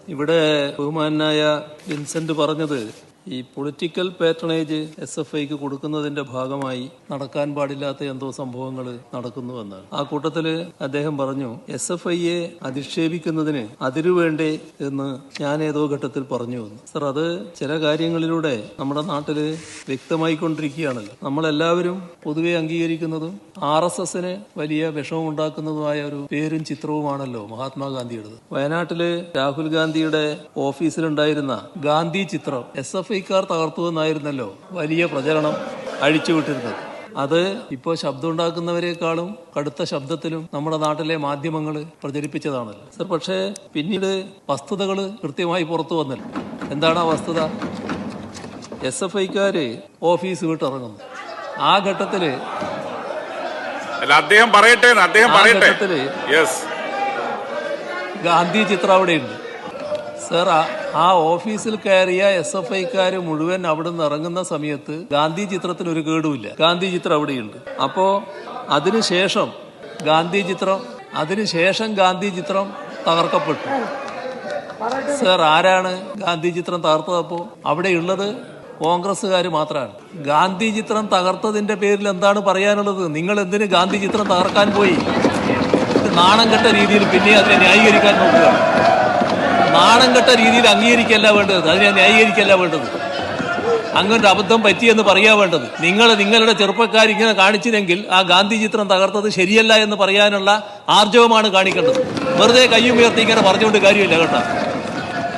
ഇവിടെ ബഹുമാനായ വിൻസെന്റ് പറഞ്ഞത് ഈ പൊളിറ്റിക്കൽ പാട്രണേജ് SFIക്ക് കൊടുക്കുന്നതിന്റെ ഭാഗമായി നടക്കാൻ പാടില്ലാത്ത എന്തോ സംഭവങ്ങൾ നടക്കുന്നുവെന്നാണ്. ആ കൂട്ടത്തില് അദ്ദേഹം പറഞ്ഞു SFIയെ അധിക്ഷേപിക്കുന്നതിന് അതിരുവേണ്ടേ എന്ന് ഞാൻ ഏതോ ഘട്ടത്തിൽ പറഞ്ഞു വന്നു. സർ, അത് ചില കാര്യങ്ങളിലൂടെ നമ്മുടെ നാട്ടില് വ്യക്തമായിക്കൊണ്ടിരിക്കുകയാണല്ലോ. നമ്മളെല്ലാവരും പൊതുവെ അംഗീകരിക്കുന്നതും RSSന് വലിയ വിഷമമുണ്ടാക്കുന്നതുമായ ഒരു പേരും ചിത്രവുമാണല്ലോ മഹാത്മാഗാന്ധിയുടേത്. വയനാട്ടില് രാഹുൽ ഗാന്ധിയുടെ ഓഫീസിലുണ്ടായിരുന്ന ഗാന്ധി ചിത്രം SFIക്കാർ തകർത്തുവെന്നായിരുന്നല്ലോ വലിയ പ്രചരണം അഴിച്ചുവിട്ടിരുന്നത്. അത് ഇപ്പോൾ ശബ്ദമുണ്ടാക്കുന്നവരെക്കാളും കടുത്ത ശബ്ദത്തിലും നമ്മുടെ നാട്ടിലെ മാധ്യമങ്ങൾ പ്രചരിപ്പിച്ചതാണല്ലോ സർ. പക്ഷേ പിന്നീട് വസ്തുതകൾ കൃത്യമായി പുറത്തു വന്നല്ലോ. എന്താണ് ആ വസ്തുത? SFIക്കാര് ഓഫീസ് വിട്ടിറങ്ങുന്നു. ആ ഘട്ടത്തില് ഗാന്ധി ചിത്രം അവിടെയുണ്ട് സർ. ആ ഓഫീസിൽ കയറിയ SFIക്കാര് മുഴുവൻ അവിടെ നിന്ന് ഇറങ്ങുന്ന സമയത്ത് ഗാന്ധി ചിത്രത്തിന് ഒരു കേടുമില്ല. ഗാന്ധി ചിത്രം അവിടെയുണ്ട്. അപ്പോ അതിനുശേഷം ഗാന്ധി ചിത്രം തകർക്കപ്പെട്ടു സർ. ആരാണ് ഗാന്ധി ചിത്രം തകർത്തതപ്പോ? അവിടെയുള്ളത് കോൺഗ്രസ്സുകാർ മാത്രമാണ്. ഗാന്ധി ചിത്രം തകർത്തതിന്റെ പേരിൽ എന്താണ് പറയാനുള്ളത്? നിങ്ങൾ എന്തിന് ഗാന്ധി ചിത്രം തകർക്കാൻ പോയി? നാണം കെട്ട രീതിയിൽ പിന്നെ അതിനെ ന്യായീകരിക്കാൻ നോക്കുക. നാണം കെട്ട രീതിയിൽ അംഗീകരിക്കല്ല വേണ്ടത്, അതിനെ ന്യായീകരിക്കല്ല വേണ്ടത്. അങ്ങനൊരു അബദ്ധം പറ്റിയെന്ന് പറയാ വേണ്ടത്. നിങ്ങളുടെ ചെറുപ്പക്കാർ ഇങ്ങനെ കാണിച്ചില്ലെങ്കിൽ ആ ഗാന്ധി ചിത്രം തകർത്തത് ശരിയല്ല എന്ന് പറയാനുള്ള ആർജവമാണ് കാണിക്കേണ്ടത്. വെറുതെ കയ്യും ഉയർത്തി ഇങ്ങനെ പറഞ്ഞുകൊണ്ട് കാര്യമില്ല കേട്ടോ.